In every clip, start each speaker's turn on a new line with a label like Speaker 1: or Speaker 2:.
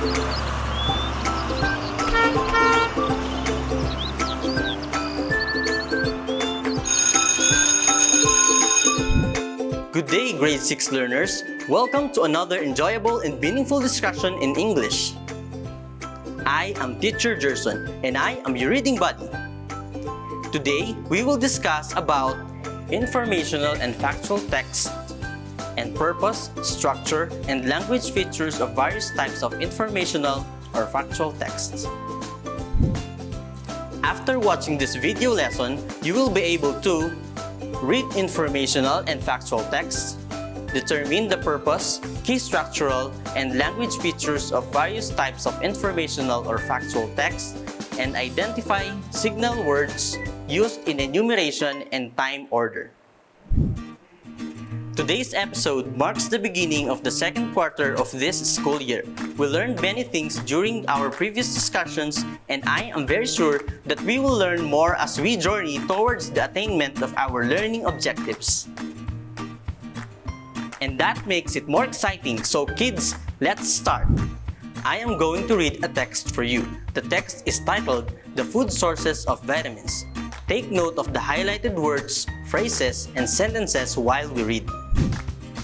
Speaker 1: Good day, grade 6 learners. Welcome to another enjoyable and meaningful discussion in English. I am Teacher Gerson and I am your reading buddy. Today, we will discuss about informational and factual text and purpose, structure, and language features of various types of informational or factual texts. After watching this video lesson, you will be able to read informational and factual texts, determine the purpose, key structural, and language features of various types of informational or factual text, and identify signal words used in enumeration and time order. Today's episode marks the beginning of the second quarter of this school year. We learned many things during our previous discussions, and I am very sure that we will learn more as we journey towards the attainment of our learning objectives. And that makes it more exciting, so kids, let's start. I am going to read a text for you. The text is titled, "The Food Sources of Vitamins." Take note of the highlighted words, phrases, and sentences while we read.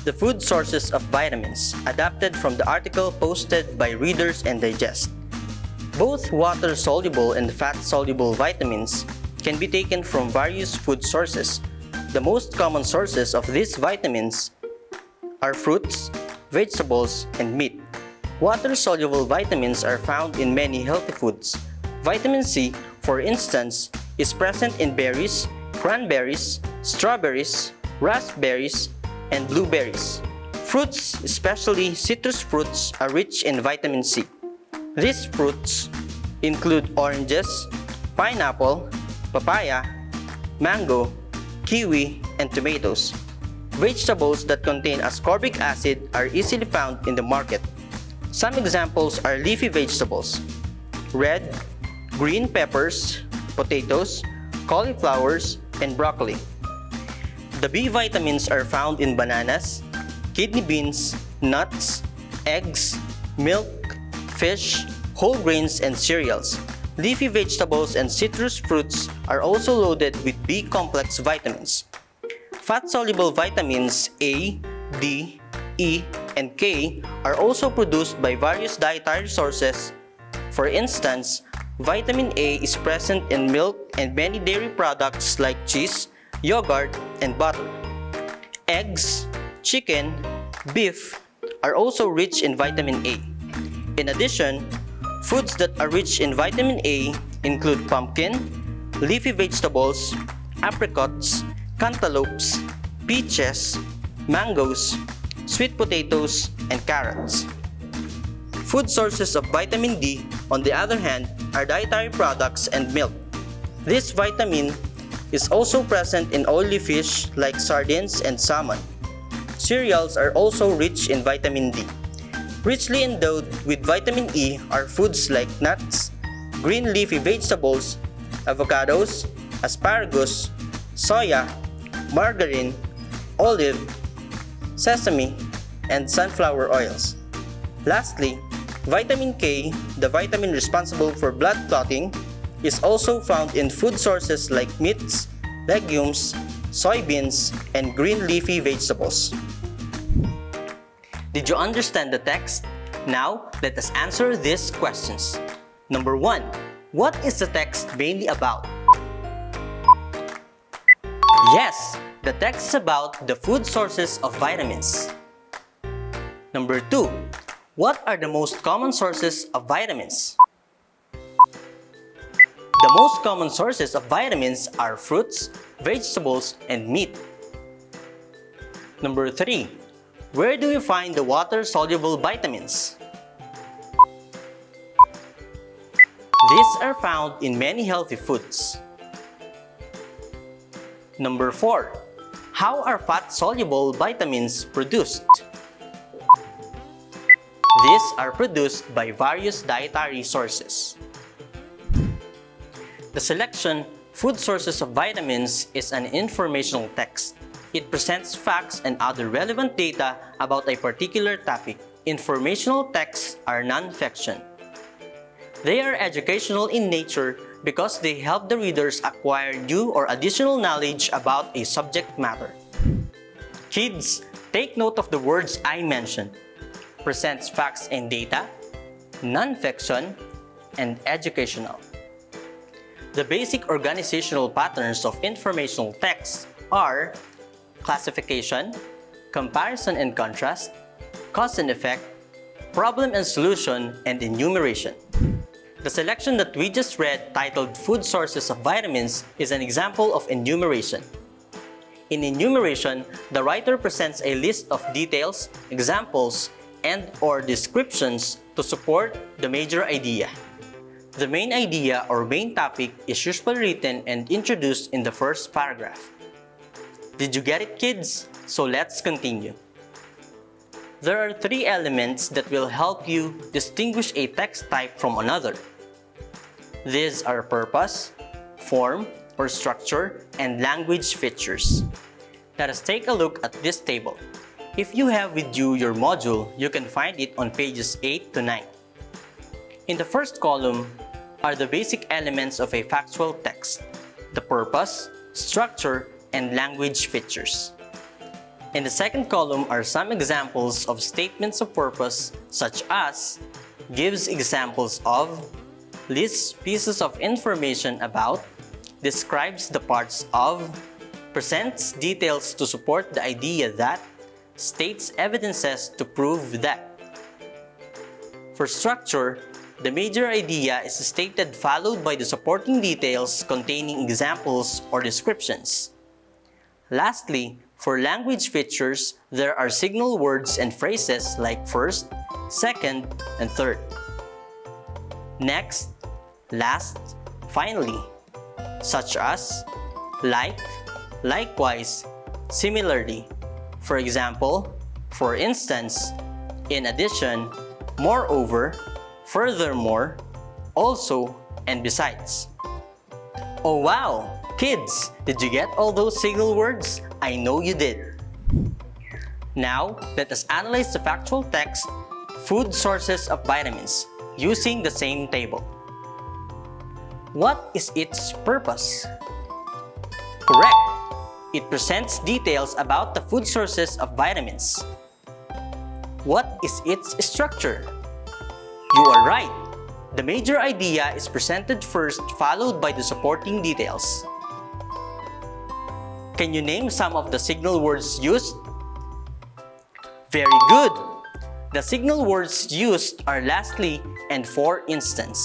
Speaker 1: The food sources of vitamins, adapted from the article posted by Readers and Digest. Both water-soluble and fat-soluble vitamins can be taken from various food sources. The most common sources of these vitamins are fruits, vegetables, and meat. Water-soluble vitamins are found in many healthy foods. Vitamin C, for instance, is present in berries, cranberries, strawberries, raspberries, and blueberries. Fruits, especially citrus fruits, are rich in vitamin C. These fruits include oranges, pineapple, papaya, mango, kiwi, and tomatoes. Vegetables that contain ascorbic acid are easily found in the market. Some examples are leafy vegetables, red, green peppers, potatoes, cauliflowers, and broccoli. The B vitamins are found in bananas, kidney beans, nuts, eggs, milk, fish, whole grains, and cereals. Leafy vegetables and citrus fruits are also loaded with B-complex vitamins. Fat-soluble vitamins A, D, E, and K are also produced by various dietary sources. For instance, vitamin A is present in milk and many dairy products like cheese, yogurt, and butter. Eggs, chicken, beef are also rich in vitamin A. In addition, foods that are rich in vitamin A include pumpkin, leafy vegetables, apricots, cantaloupes, peaches, mangoes, sweet potatoes, and carrots. Food sources of vitamin D, on the other hand, are dietary products and milk. This vitamin is also present in oily fish like sardines and salmon. Cereals are also rich in vitamin D. Richly endowed with vitamin E are foods like nuts, green leafy vegetables, avocados, asparagus, soya, margarine, olive, sesame, and sunflower oils. Lastly, vitamin K, the vitamin responsible for blood clotting, is also found in food sources like meats, legumes, soybeans, and green leafy vegetables. Did you understand the text? Now, let us answer these questions. Number 1. What is the text mainly about? Yes, the text is about the food sources of vitamins. Number 2. What are the most common sources of vitamins? The most common sources of vitamins are fruits, vegetables, and meat. Number 3. Where do you find the water-soluble vitamins? These are found in many healthy foods. Number 4. How are fat-soluble vitamins produced? These are produced by various dietary sources. The selection, Food Sources of Vitamins, is an informational text. It presents facts and other relevant data about a particular topic. Informational texts are non-fiction. They are educational in nature because they help the readers acquire new or additional knowledge about a subject matter. Kids, take note of the words I mentioned. Presents facts and data, non-fiction, and educational. The basic organizational patterns of informational texts are classification, comparison and contrast, cause and effect, problem and solution, and enumeration. The selection that we just read, titled Food Sources of Vitamins, is an example of enumeration. In enumeration, the writer presents a list of details, examples, and/or descriptions to support the major idea. The main idea or main topic is usually written and introduced in the first paragraph. Did you get it, kids? So let's continue. There are three elements that will help you distinguish a text type from another. These are purpose, form or structure, and language features. Let us take a look at this table. If you have with you your module, you can find it on pages 8 to 9. In the first column are the basic elements of a factual text: the purpose, structure, and language features. In the second column are some examples of statements of purpose, such as gives examples of, lists pieces of information about, describes the parts of, presents details to support the idea that, states evidences to prove that. For structure, the major idea is stated followed by the supporting details containing examples or descriptions. Lastly, for language features, there are signal words and phrases like first, second, and third. Next, last, finally, such as like, likewise, similarly. For example, for instance, in addition, moreover, furthermore, also, and besides. Oh wow! Kids, did you get all those signal words? I know you did. Now, let us analyze the factual text, Food Sources of Vitamins, using the same table. What is its purpose? Correct! It presents details about the food sources of vitamins. What is its structure? You are right! The major idea is presented first, followed by the supporting details. Can you name some of the signal words used? Very good! The signal words used are lastly and for instance.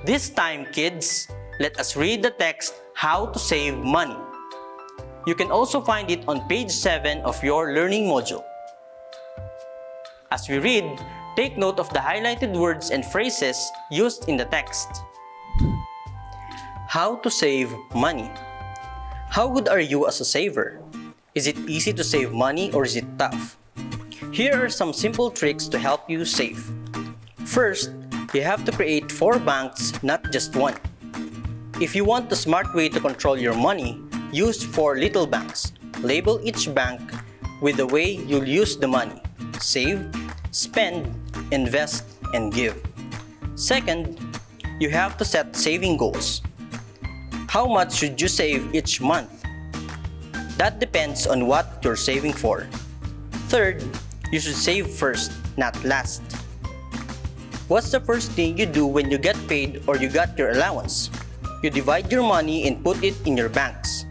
Speaker 1: This time, kids, let us read the text, How to Save Money. You can also find it on page 7 of your learning module. As we read, take note of the highlighted words and phrases used in the text. How to save money. How good are you as a saver? Is it easy to save money or is it tough? Here are some simple tricks to help you save. First, you have to create 4 banks, not just one. If you want the smart way to control your money, use 4 little banks. Label each bank with the way you'll use the money: save, spend, invest, and give. Second, you have to set saving goals. How much should you save each month? That depends on what you're saving for. Third, you should save first, not last. What's the first thing you do when you get paid or you got your allowance? You divide your money and put it in your banks.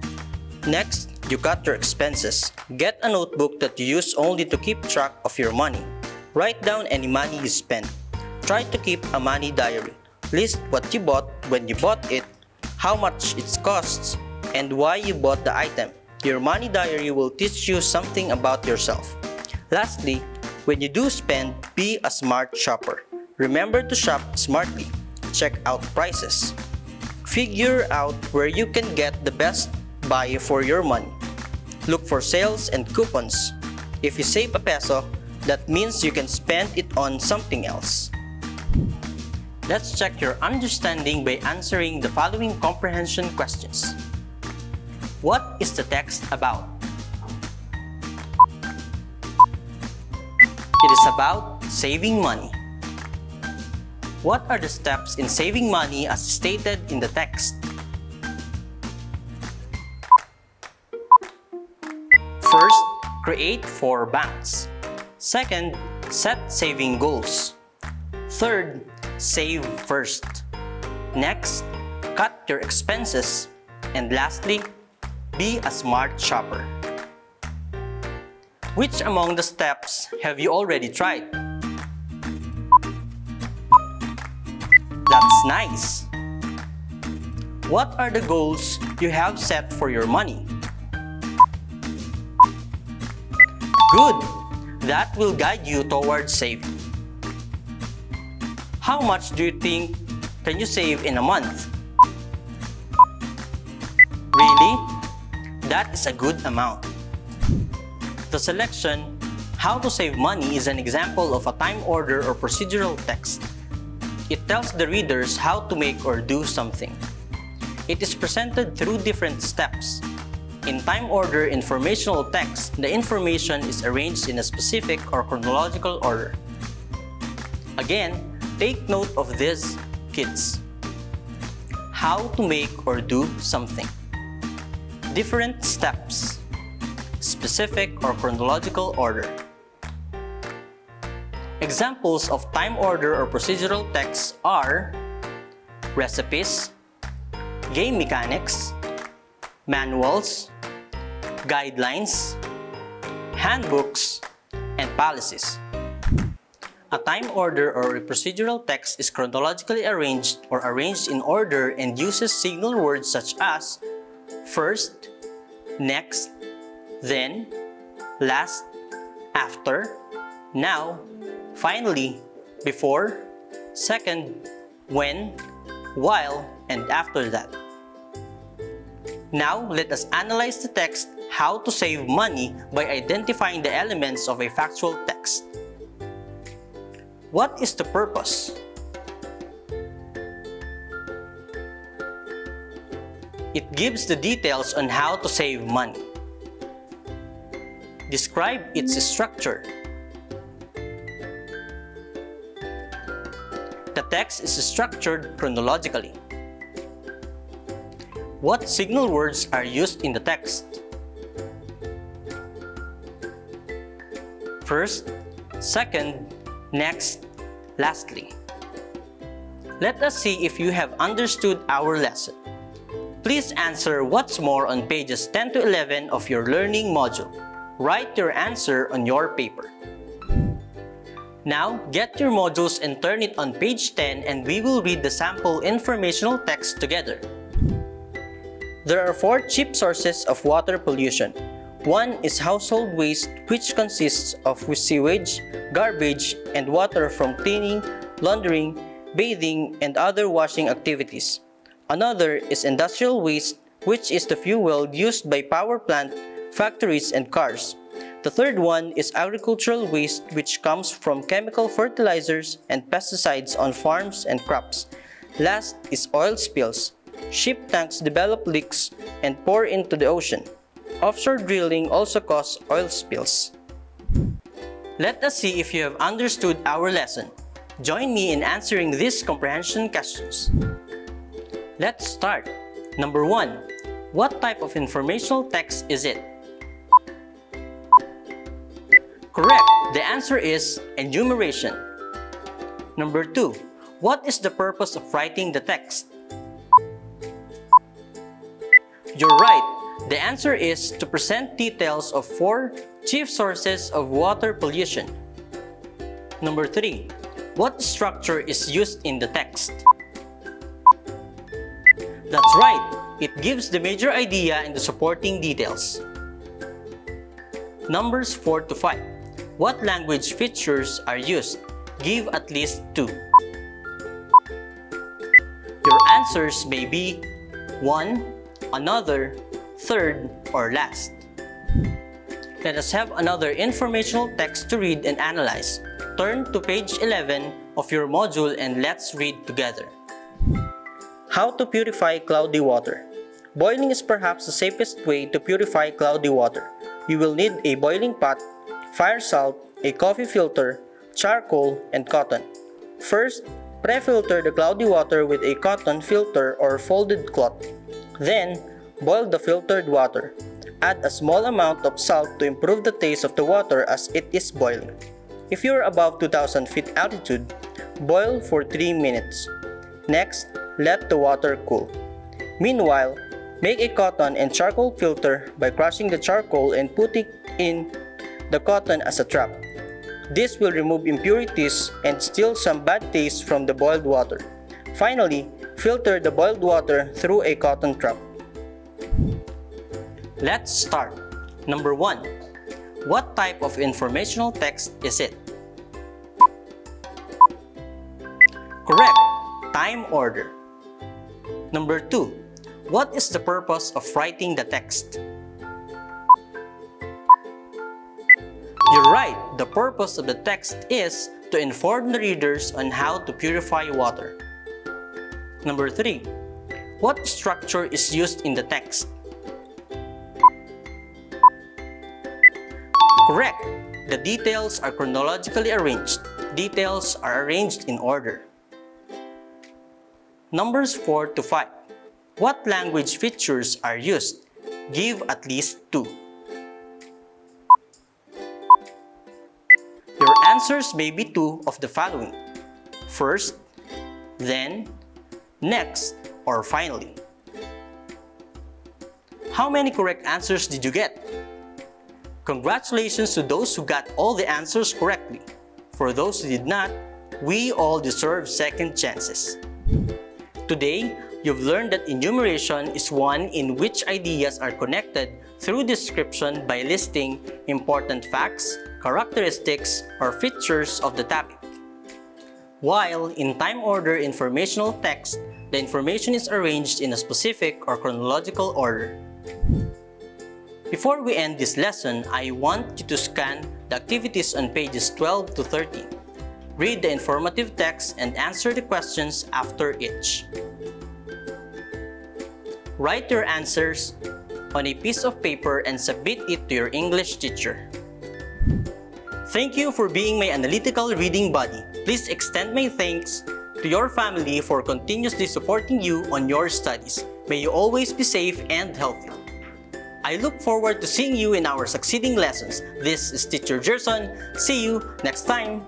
Speaker 1: Next, you cut your expenses. Get a notebook that you use only to keep track of your money. Write down any money you spend. Try to keep a money diary. List what you bought, when you bought it, how much it costs, and why you bought the item. Your money diary will teach you something about yourself. Lastly, when you do spend, be a smart shopper. Remember to shop smartly. Check out prices. Figure out where you can get the best buy for your money. Look for sales and coupons. If you save a peso, that means you can spend it on something else. Let's check your understanding by answering the following comprehension questions. What is the text about? It is about saving money. What are the steps in saving money as stated in the text? First, create 4 banks. Second, set saving goals. Third, save first. Next, cut your expenses. And lastly, be a smart shopper. Which among the steps have you already tried? That's nice! What are the goals you have set for your money? Good! That will guide you towards saving. How much do you think can you save in a month? Really? That is a good amount. The selection, How to Save Money, is an example of a time order or procedural text. It tells the readers how to make or do something. It is presented through different steps. In time order informational text, the information is arranged in a specific or chronological order. Again, take note of this, kids. How to make or do something. Different steps. Specific or chronological order. Examples of time order or procedural texts are recipes, game mechanics, manuals, guidelines, handbooks, and policies. A time order or a procedural text is chronologically arranged or arranged in order and uses signal words such as first, next, then, last, after, now, finally, before, second, when, while, and after that. Now, let us analyze the text How to Save Money by identifying the elements of a factual text. What is the purpose? It gives the details on how to save money. Describe its structure. The text is structured chronologically. What signal words are used in the text? First, second, next, lastly. Let us see if you have understood our lesson. Please answer what's more on pages 10 to 11 of your learning module. Write your answer on your paper. Now, get your modules and turn it on page 10 and we will read the sample informational text together. There are 4 chief sources of water pollution. One is household waste, which consists of sewage, garbage, and water from cleaning, laundering, bathing, and other washing activities. Another is industrial waste, which is the fuel used by power plant, factories, and cars. The third one is agricultural waste, which comes from chemical fertilizers and pesticides on farms and crops. Last is oil spills. Ship tanks develop leaks and pour into the ocean. Offshore drilling also causes oil spills. Let us see if you have understood our lesson. Join me in answering these comprehension questions. Let's start. Number 1. What type of informational text is it? Correct. The answer is enumeration. Number 2. What is the purpose of writing the text? You're right. The answer is to present details of 4 chief sources of water pollution. Number 3. What structure is used in the text? That's right. It gives the major idea and the supporting details. Numbers 4 to 5. What language features are used? Give at least 2. Your answers may be 1, another, third, or last. Let us have another informational text to read and analyze. Turn to page 11 of your module and let's read together. How to purify cloudy water. Boiling is perhaps the safest way to purify cloudy water. You will need a boiling pot, fire salt, a coffee filter, charcoal, and cotton. First, pre-filter the cloudy water with a cotton filter or folded cloth. Then, boil the filtered water. Add a small amount of salt to improve the taste of the water as it is boiling. If you are above 2,000 feet altitude, boil for 3 minutes. Next, let the water cool. Meanwhile, make a cotton and charcoal filter by crushing the charcoal and putting in the cotton as a trap. This will remove impurities and steal some bad taste from the boiled water. Finally, filter the boiled water through a cotton trap. Let's start. Number 1. What type of informational text is it? Correct. Time order. Number 2. What is the purpose of writing the text? You're right. The purpose of the text is to inform the readers on how to purify water. Number 3. What structure is used in the text? Correct. The details are chronologically arranged. Details are arranged in order. Numbers 4 to 5. What language features are used? Give at least 2. Your answers may be 2 of the following: first, then, next, or finally. How many correct answers did you get? Congratulations to those who got all the answers correctly. For those who did not, we all deserve second chances. Today, you've learned that enumeration is one in which ideas are connected through description by listing important facts, characteristics, or features of the topic. While in time order informational text, the information is arranged in a specific or chronological order. Before we end this lesson, I want you to scan the activities on pages 12 to 13. Read the informative text and answer the questions after each. Write your answers on a piece of paper and submit it to your English teacher. Thank you for being my analytical reading buddy. Please extend my thanks to your family for continuously supporting you on your studies. May you always be safe and healthy. I look forward to seeing you in our succeeding lessons. This is Teacher Gerson. See you next time!